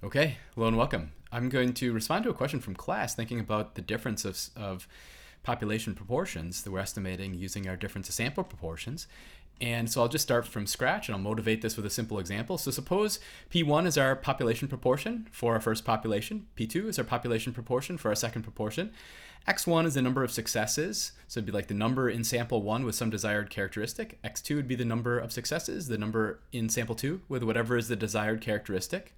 Okay, hello and welcome. I'm going to respond to a question from class thinking about the difference of population proportions that we're estimating using our difference of sample proportions. And so I'll just start from scratch and I'll motivate this with a simple example. So suppose P1 is our population proportion for our first population. P2 is our population proportion for our second proportion. X1 is the number of successes. So it'd be like the number in sample 1 with some desired characteristic. X2 would be the number of successes, the number in sample 2 with whatever is the desired characteristic.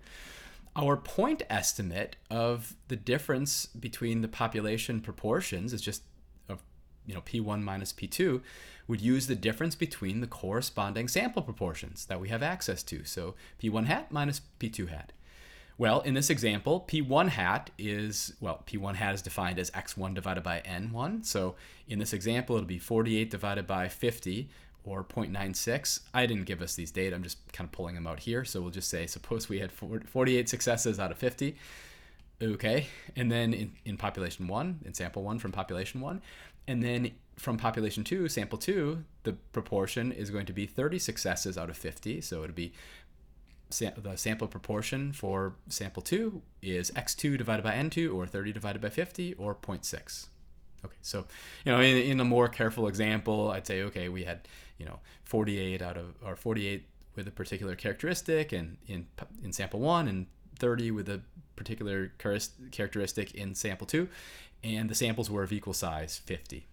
Our point estimate of the difference between the population proportions is just of P1 minus P2 would use the difference between the corresponding sample proportions that we have access to. So P1 hat minus P2 hat. Well, in this example, P1 hat is defined as X1 divided by N1. So in this example, it'll be 48 divided by 50, or 0.96. I didn't give us these data. I'm just kind of pulling them out here. So we'll just say, suppose we had 48 successes out of 50. Okay. And then in population 1, in sample 1 from population 1. And then from population 2, sample 2, the proportion is going to be 30 successes out of 50. So it'll be the sample proportion for sample 2 is X2 divided by N2, or 30 divided by 50, or 0.6. Okay, so in a more careful example, I'd say, okay, we had 48 with a particular characteristic in sample 1, and 30 with a particular characteristic in sample 2, and the samples were of equal size, 50.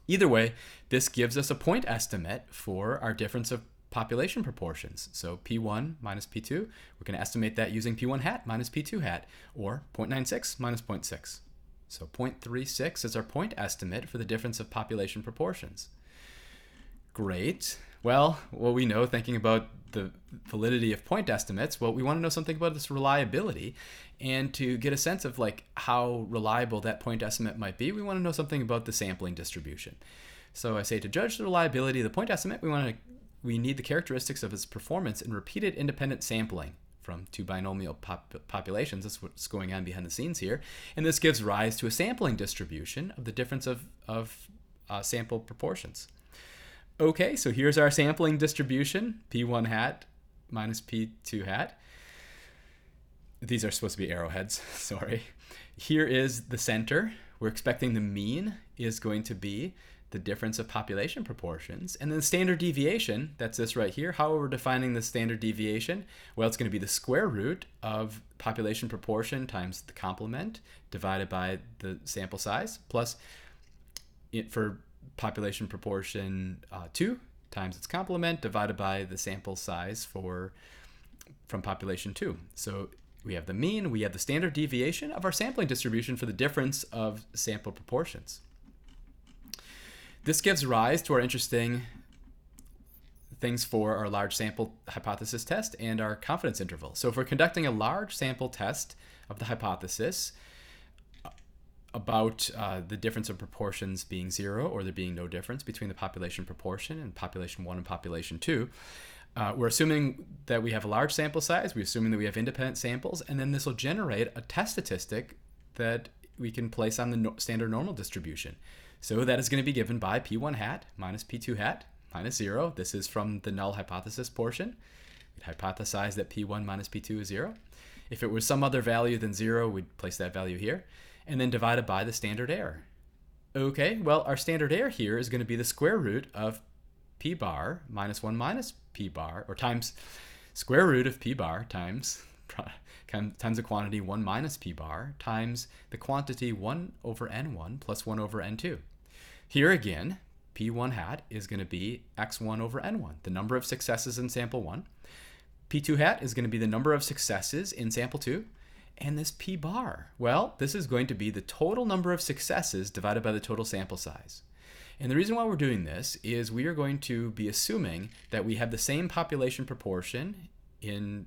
Either way, this gives us a point estimate for our difference of population proportions. So P1 minus P2, we're going to estimate that using P1 hat minus P2 hat, or 0.96 minus 0.6. So 0.36 is our point estimate for the difference of population proportions. Great. Well, what we know, thinking about the validity of point estimates, well, we want to know something about this reliability. And to get a sense of how reliable that point estimate might be, we want to know something about the sampling distribution. So I say, to judge the reliability of the point estimate, we need the characteristics of its performance in repeated independent sampling from two binomial populations. That's what's going on behind the scenes here. And this gives rise to a sampling distribution of the difference of sample proportions. Okay, so here's our sampling distribution, P1 hat minus P2 hat. These are supposed to be arrowheads, sorry. Here is the center. We're expecting the mean is going to be the difference of population proportions. And then the standard deviation, that's this right here. How are we defining the standard deviation? Well, it's going to be the square root of population proportion times the complement divided by the sample size, plus for population proportion 2 times its complement divided by the sample size from population 2. So we have the mean, we have the standard deviation of our sampling distribution for the difference of sample proportions. This gives rise to our interesting things for our large sample hypothesis test and our confidence interval. So if we're conducting a large sample test of the hypothesis about the difference of proportions being 0 or there being no difference between the population proportion and population 1 and population 2, we're assuming that we have a large sample size, we're assuming that we have independent samples, and then this will generate a test statistic that we can place on the standard normal distribution. So that is going to be given by P1 hat minus P2 hat minus 0. This is from the null hypothesis portion. We'd hypothesize that P1 minus P2 is 0. If it was some other value than 0, we'd place that value here. And then divided by the standard error. Okay, well, our standard error here is going to be the square root of P bar minus 1 minus P bar, or times square root of P bar times the quantity 1 minus P bar times the quantity 1 over N1 plus 1 over N2. Here again, P1 hat is going to be X1 over N1, the number of successes in sample 1. P2 hat is going to be the number of successes in sample 2. And this P bar, well, this is going to be the total number of successes divided by the total sample size. And the reason why we're doing this is we are going to be assuming that we have the same population proportion in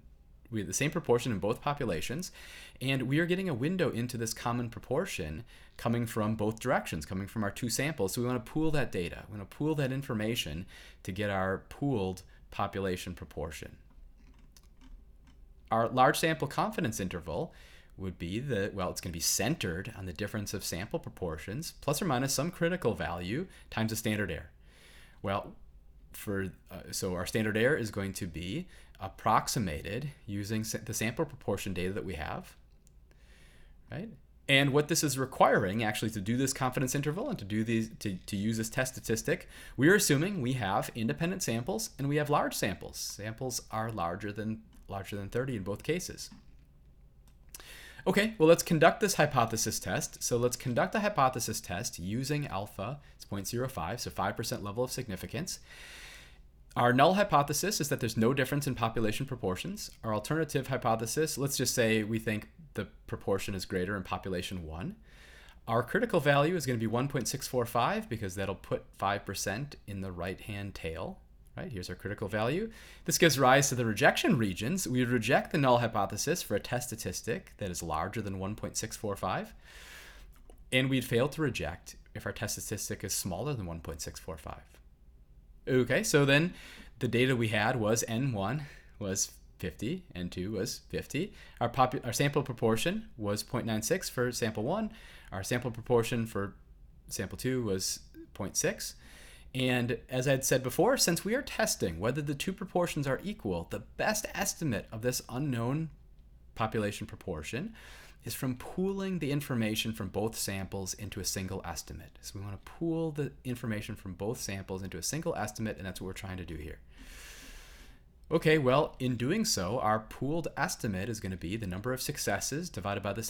both populations, and we are getting a window into this common proportion coming from both directions, coming from our two samples. So we want to pool that data. We want to pool that information to get our pooled population proportion. Our large sample confidence interval would be it's going to be centered on the difference of sample proportions plus or minus some critical value times the standard error. Well, so our standard error is going to be approximated using the sample proportion data that we have, right? And what this is requiring, actually, to do this confidence interval and to do these to use this test statistic, we are assuming we have independent samples and we have large samples. Samples are larger than 30 in both cases. Okay, well, let's conduct this hypothesis test. So let's conduct a hypothesis test using alpha. It's 0.05, so 5% level of significance. Our null hypothesis is that there's no difference in population proportions. Our alternative hypothesis, let's just say we think the proportion is greater in population 1. Our critical value is going to be 1.645 because that'll put 5% in the right-hand tail. Right, here's our critical value. This gives rise to the rejection regions. We reject the null hypothesis for a test statistic that is larger than 1.645. And we'd fail to reject if our test statistic is smaller than 1.645. Okay, so then the data we had was N1 was 50, N2 was 50. Our sample proportion was 0.96 for sample 1. Our sample proportion for sample 2 was 0.6. And as I had said before, since we are testing whether the two proportions are equal, the best estimate of this unknown population proportion is from pooling the information from both samples into a single estimate. So we want to pool the information from both samples into a single estimate, and that's what we're trying to do here. Okay, well, in doing so, our pooled estimate is going to be the number of successes divided by the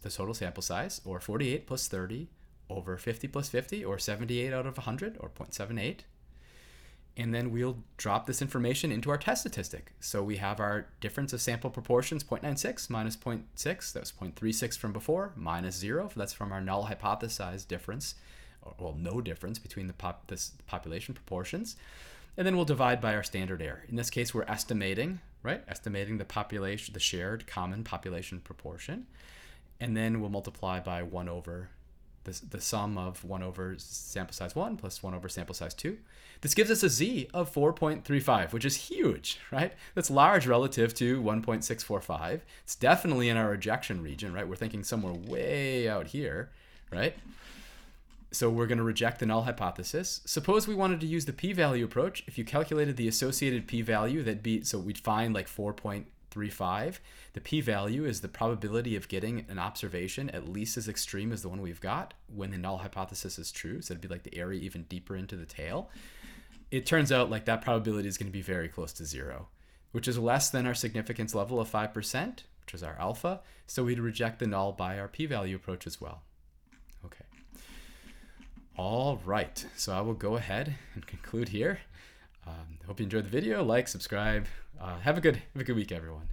total sample size, or 48 plus 30, over 50 plus 50, or 78 out of 100, or 0.78. And then we'll drop this information into our test statistic. So we have our difference of sample proportions, 0.96 minus 0.6, that was 0.36 from before, minus 0, that's from our null hypothesized difference, well, no difference between the population proportions. And then we'll divide by our standard error. In this case, we're estimating, right? Estimating the population, the shared common population proportion. And then we'll multiply by 1 over the sum of 1 over sample size 1 plus 1 over sample size 2. This gives us a z of 4.35, which is huge, right? That's large relative to 1.645. It's definitely in our rejection region, right? We're thinking somewhere way out here, right? So we're going to reject the null hypothesis. Suppose we wanted to use the p-value approach. If you calculated the associated p-value, so we'd find like 4.35. The p-value is the probability of getting an observation at least as extreme as the one we've got when the null hypothesis is true. So it'd be like the area even deeper into the tail. It turns out like that probability is going to be very close to 0, which is less than our significance level of 5%, which is our alpha. So we'd reject the null by our p-value approach as well. Okay. All right, so I will go ahead and conclude here. Hope you enjoyed the video. Like, subscribe. Have a good week, everyone.